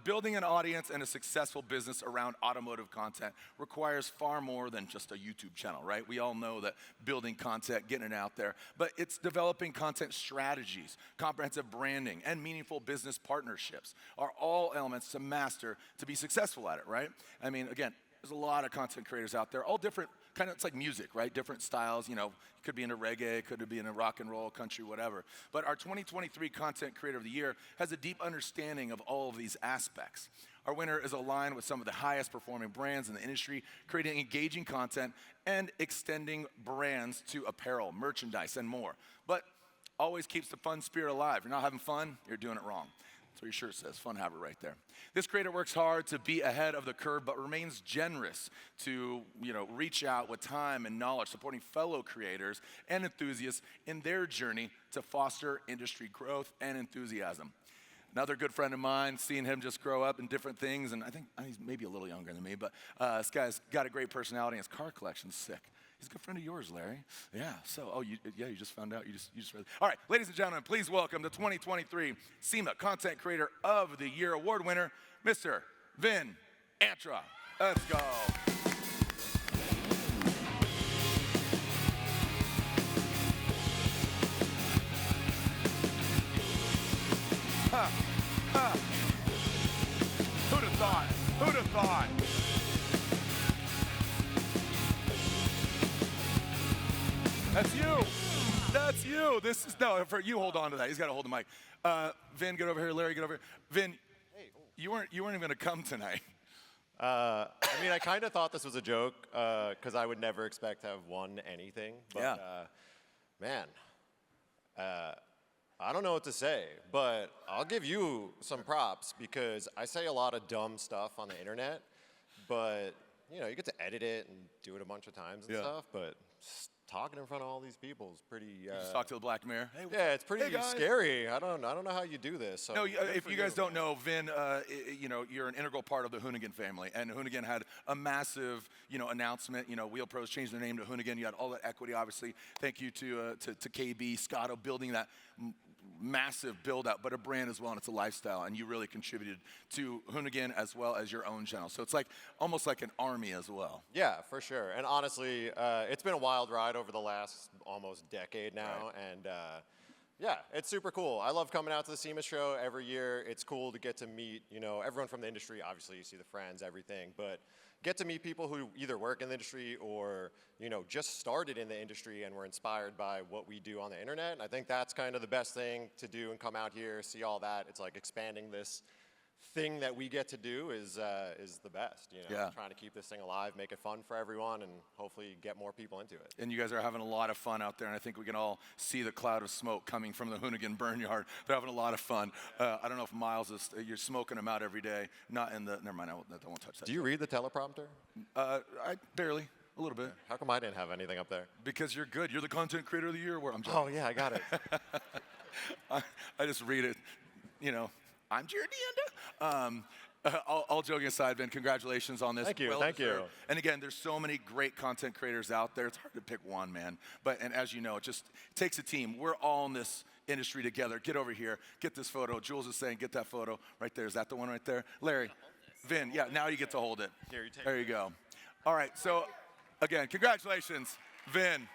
building an audience and a successful business around automotive content requires far more than just a YouTube channel, right? We all know that building content, getting it out there, but it's developing content strategies, comprehensive branding, and meaningful business partnerships are all elements to master to be successful at it, right? I mean, again, there's a lot of content creators out there, all different, kind of, it's like music, right? Different styles, you know, could be into reggae, could be into rock and roll, country, whatever. But our 2023 Content Creator of the Year has a deep understanding of all of these aspects. Our winner is aligned with some of the highest performing brands in the industry, creating engaging content and extending brands to apparel, merchandise, and more. But always keeps the fun spirit alive. If you're not having fun, you're doing it wrong. That's what your shirt says, fun haver right there. This creator works hard to be ahead of the curve, but remains generous to, reach out with time and knowledge, supporting fellow creators and enthusiasts in their journey to foster industry growth and enthusiasm. Another good friend of mine, seeing him just grow up in different things, and I think he's maybe a little younger than me, but this guy's got a great personality, and his car collection's sick. He's a good friend of yours, Larry. Yeah, you just found out. You just read. All right, ladies and gentlemen, please welcome the 2023 SEMA Content Creator of the Year Award winner, Mr. Vin Antra. Let's go. Who'd have thought? Who'd have thought? That's you. That's you. This is, no, for you hold on to that. He's got to hold the mic. Vin, get over here. Larry, get over here. Vin, hey, you weren't even going to come tonight. I mean, I kind of thought this was a joke because I would never expect to have won anything. But, yeah. Man, I don't know what to say, but I'll give you some props because I say a lot of dumb stuff on the internet, but, you get to edit it and do it a bunch of times and stuff, but talking in front of all these people is pretty. You just talk to the black mirror. Hey, yeah, it's pretty scary. I don't know how you do this. So no, if you guys don't know, Vin, you're an integral part of the Hoonigan family, and Hoonigan had a massive, announcement. Wheel Pros changed their name to Hoonigan. You had all that equity, obviously. Thank you to KB Scotto building that massive build out, but a brand as well, and it's a lifestyle, and you really contributed to Hoonigan as well as your own channel. So it's like almost like an army as well. Yeah, for sure. And honestly, it's been a wild ride over the last almost decade now, right. And yeah, it's super cool. I love coming out to the SEMA show every year. It's cool to get to meet, everyone from the industry. Obviously, you see the friends, everything, but get to meet people who either work in the industry or, just started in the industry and were inspired by what we do on the internet. And I think that's kind of the best thing to do and come out here, see all that. It's like expanding this thing that we get to do is the best, Yeah. Trying to keep this thing alive, make it fun for everyone, and hopefully get more people into it. And you guys are having a lot of fun out there, and I think we can all see the cloud of smoke coming from the Hoonigan burn yard. They're having a lot of fun. I don't know if Miles is, you're smoking them out every day, not in the, never mind, I won't touch that. Do you read the teleprompter? I barely. A little bit. How come I didn't have anything up there? Because you're good. You're the Content Creator of the Year. Where I'm joking. Oh, yeah, I got it. I just read it, I'm Jared Deanda. All joking aside, Ben, congratulations on this. Thank you, thank you. And again, there's so many great content creators out there. It's hard to pick one, man. And as you know, it just takes a team. We're all in this industry together. Get over here. Get this photo. Jules is saying, get that photo right there. Is that the one right there? Larry, Vin, yeah, now you get to hold it. Here, you take there you go. All right, so again, congratulations, Vin.